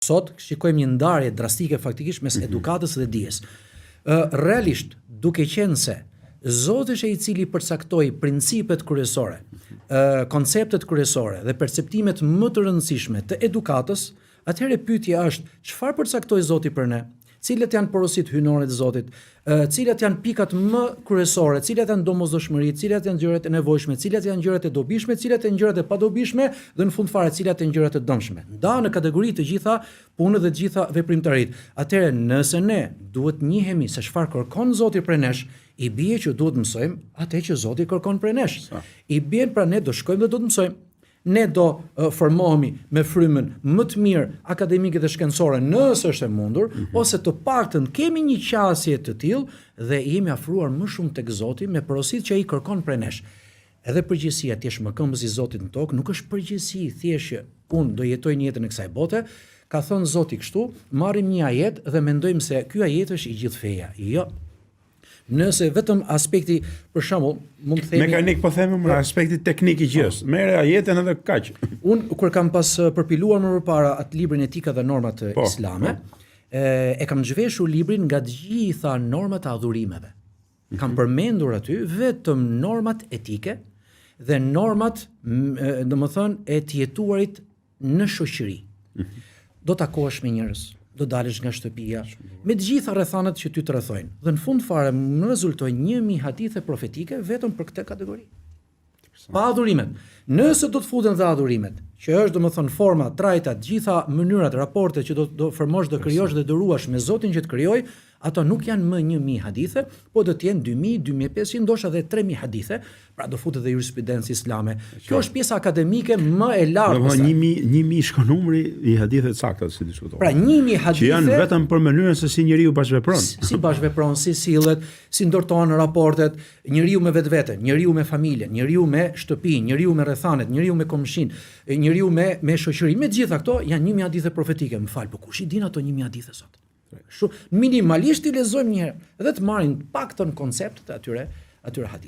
sot shikojmë një ndarje drastike faktikisht mes edukatës dhe dijes. Realisht, duke qenë se Zoti është ai i cili përcaktoi principet kryesore, konceptet kryesore dhe perceptimet më të rëndësishme të edukatës, atëherë pyetja është, çfarë përcaktoi Zoti për ne? Cilat janë porositë hyjnore të Zotit, cilat janë pikat më kryesore, cilat janë domosdoshmëritë, cilat janë gjërat e nevojshme, cilat janë gjërat e dobishme, cilat janë gjërat e padobishme dhe në fund fare cilat janë gjërat e dëmshme. Nda në kategori të gjitha punët dhe të gjitha veprimtaritë. Atëherë nëse ne duhet njihemi se çfarë kërkon Zoti prej nesh, i bie që duhet mësojmë atë që Zoti kërkon prej nesh. I bien pra ne do shkojmë dhe do të mësojmë. Ne do formohemi me frymën më të mirë akademike dhe shkencore nëse është e mundur, ose të paktën kemi një qasje të tillë dhe jemi afruar më shumë tek Zoti me porositë që ai kërkon prej nesh. Edhe përgjegjësia ti je mëkëmbës i Zotit në tokë, nuk është përgjegjësi thjesht që unë do jetoj një jetën e kësaj bote, ka thënë Zoti kështu, marrim një ajet dhe mendojmë se ky ajet është i gjithë feja. Jo. Nëse vetëm aspekti, për shembull, mund të themi mekanik po themi më aspekti teknik i gjës. Merre ajetën edhe kaq. Unë kur kam pas përpiluar më përpara atë librin Etika dhe Normat Islame, e kam zhveshur librin nga të gjitha normat e adhurimeve. Kam përmendur aty vetëm normat etike dhe normat, domethënë, e të jetuarit në shoqëri. Do takohesh me njerëz, do dalësh nga shtëpia, me të gjitha rrethanat që ty të rrethojnë. Dhe në fund fare më rezultoi 1000 hadithe profetike vetëm për këtë kategori. Pa adhurimet. Nëse do të futen dhe adhurimet, që është domethënë forma, trajta, të gjitha mënyrat, raportet që do formosh, do krijosh dhe do ruash me Zotin që të krijoi, ato nuk janë më 1000 hadithe, po do të jenë 2000, 2500, ndoshta edhe 3000 hadithe, pra do futet dhe jurisprudencë islame. Kjo është pjesa akademike më e lartë. Domethënë 1000 shkon numri i hadithe sakta si diskutohet. Pra 1000 hadithe që janë vetëm për mënyrën se si njeriu bashkëvepron. Si bashkëvepron, si sillet, si ndërtohen raportet, njeriu me vetveten, njeriu me familjen, njeriu me shtëpi, njeriu me rrethanet, njeriu me komshin, njeriu me shoqëri. Me gjitha këto janë 1000 hadithe profetike. Më fal, po kush i din ato 1000 hadithe sot? Minimalisht i lexojmë një herë dhe të marrin paktën konceptet e atyre hadithe.